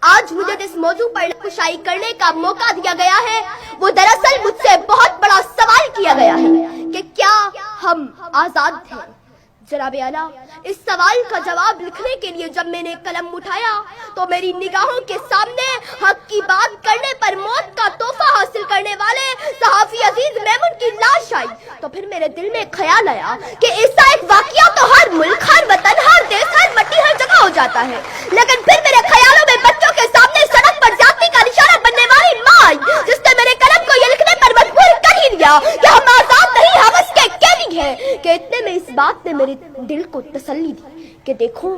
آج مجھے جس موضوع پر کشائی کرنے کا موقع دیا گیا ہے وہ دراصل مجھ سے بہت بڑا سوال کیا گیا ہے کہ کیا ہم آزاد تھے؟ جناب اعلیٰ، اس سوال کا جواب لکھنے کے لیے جب میں نے قلم اٹھایا تو میری نگاہوں کے سامنے حق کی بات کرنے پر موت کا تحفہ حاصل کرنے والے صحافی عزیز میمون کی لاش آئی تو پھر میرے دل میں خیال آیا کہ ایسا ایک واقعہ تو ہر ملک، ہر وطن، ہر دیش، ہر مٹی، ہر جگہ ہو جاتا ہے، لیکن پھر میرے خیالوں میں بچوں کے سامنے سڑک پر جاتی کا نشانہ بننے والی ماں آئی جس نے میرے قلم کو یہ لکھنے پر مجبور کر ہی دیا کہ ہم آزاد نہیں، ہم اس کے قیدی ہیں۔ کہ اتنے میں اس بات نے میرے دل کو تسلی دی کہ دیکھو،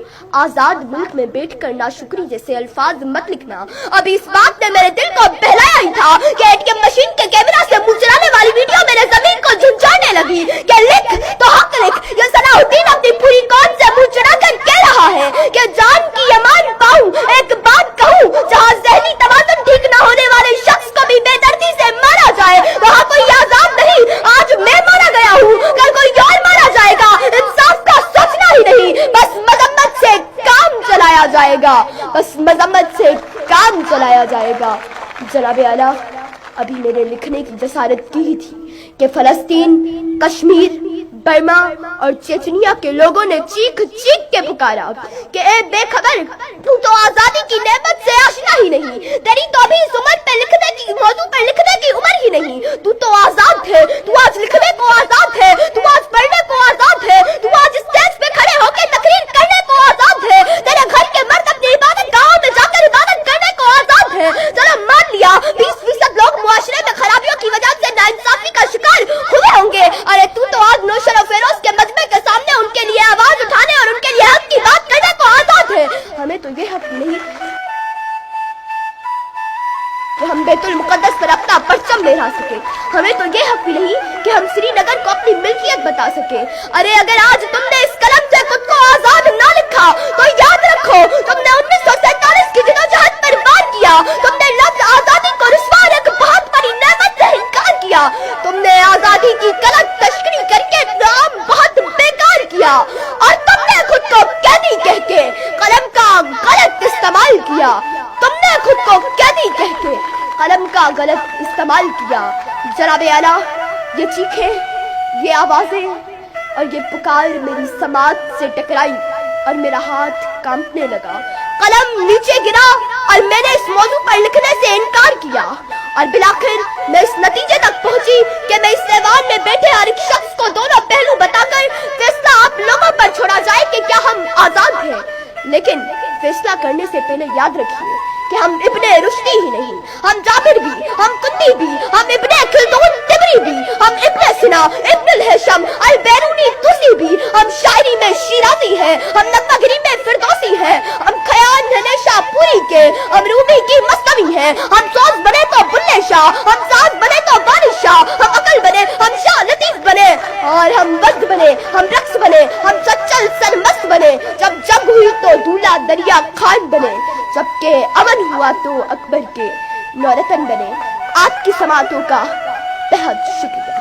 آزاد ملک میں بیٹھ کر ناشکری جیسے الفاظ مت لکھنا۔ اب اس بات نے میرے دل کو بہلایا ہی تھا کہ اے ٹی ایم مشین کے کیمرہ سے منہ چلانے والی ویڈیو میرے زمین کو جھنجھانے لگی کہ لکھ تو حق لکھ۔ یہ صلاح الدین اپنی پوری قوم سے منہ چڑھا کر کہہ رہا ہے کہ جان کی امان پاؤں، ایک بات کہوں، جہاں ذہنی توازن ٹھیک نہ ہونے والے شخص کو بھی بے دردی سے مارا جائے وہاں کوئی آزاد نہیں۔ آج میں مارا گیا ہوں، کل کوئی اور مارا جائے گا، انصاف کا سوچنا ہی نہیں، بس مذمت سے کام چلایا جائے گا، بس مذمت سے کام چلایا جائے گا۔ جناب اعلیٰ، ابھی میرے لکھنے کی جسارت کی ہی تھی کہ فلسطین، کشمیر، برما اور چیچنیا کے لوگوں نے چیخ چیخ کے پکارا کہ اے بے خبر، تو آزادی کی نعمت سے آشنا ہی نہیں، تیری تو ابھی اس عمر پہ لکھنے کی موضوع پر لکھنے کی عمر ہی نہیں، تو آزاد ہے، تو آج لکھنے کو آزاد ہے، تو آج پڑھنے کو آزاد ہے، تو آج اسٹیج پہ کھڑے ہو کے تقریر کرنے کو آزاد ہے، تیرے گھر کے مرد اپنی عبادت گاہوں میں جا کر عبادت کرنے کو آزاد ہے۔ چلو مان لیا 20% لوگ معاشرے میں خرابیوں کی وجہ سے ناانصافی کا شکار ہوئے ہوں گے، ارے تو آج نوشر و فیروز کے مجمع کے سامنے ان کے لیے آواز اٹھانے اور ان کے لیے حق کی بات کرنے کو آزاد ہے۔ ہمیں تو یہ حق نہیں کہ ہم بیت المقدس پر اپنا پرچم لہرا سکے، ہمیں تو یہ حق بھی نہیں کہ ہم سری نگر کو اپنی ملکیت بتا سکے۔ ارے اگر آج تم نے اس قلم سے خود کو آزاد نہ لکھا تو یاد رکھو، تم نے 1947 کی جدوجہد پر وار کیا، تم نے لفظ آزادی کو رسوا اور ایک بہت بڑی نعمت سے انکار کیا، تم نے آزادی کی غلط تشکیل کر کے نام بہت بیکار کیا، اور تم نے خود کو قیدی کہہ کے قلم کا غلط استعمال کیا، تم نے خود کو قیدی کہہ کے قلم کا غلط استعمال کیا۔ جناب اعلیٰ، یہ چیخیں، یہ آوازیں اور یہ پکار میری سماعت سے ٹکرائی اور میرا ہاتھ کانپنے لگا، قلم نیچے گرا اور میں نے اس موضوع پر لکھنے سے انکار کیا، اور بلاخر میں اس نتیجے تک پہنچی کہ میں اس ایوان میں بیٹھے ہر ایک شخص کو دونوں پہلو بتا کر فیصلہ آپ لوگوں پر چھوڑا جائے کہ کیا ہم آزاد ہیں، لیکن فیصلہ کرنے سے پہلے یاد رکھیے کہ ہم ابن رشدی ہی نہیں، ہم جابر بھی، ہم قطی بھی، ہم ابن خلدون طبری بھی، ہم ابن سینا، ابن الہشم، البیرونی طوسی بھی، ہم شاعری میں شیرازی ہیں، ہم نغمہ گری میں فردوسی ہیں، ہم خیال نیشا پوری کے، ہم رومی کی مصنوی ہیں، ہم سوز بنے تو بلے شاہ، ہم ساز بنے تو بارش شاہ، ہم عقل بنے، ہم شاہ لطیف بنے، اور ہم وقت بنے، ہم رقص بنے، ہم سچل سرمست بنے، جب جنگ ہوئی تو دھولا دریا خان بنے، جبکہ امن ہوا تو اکبر کے نورتن بنے۔ آپ کی سماعتوں کا بہت شکریہ۔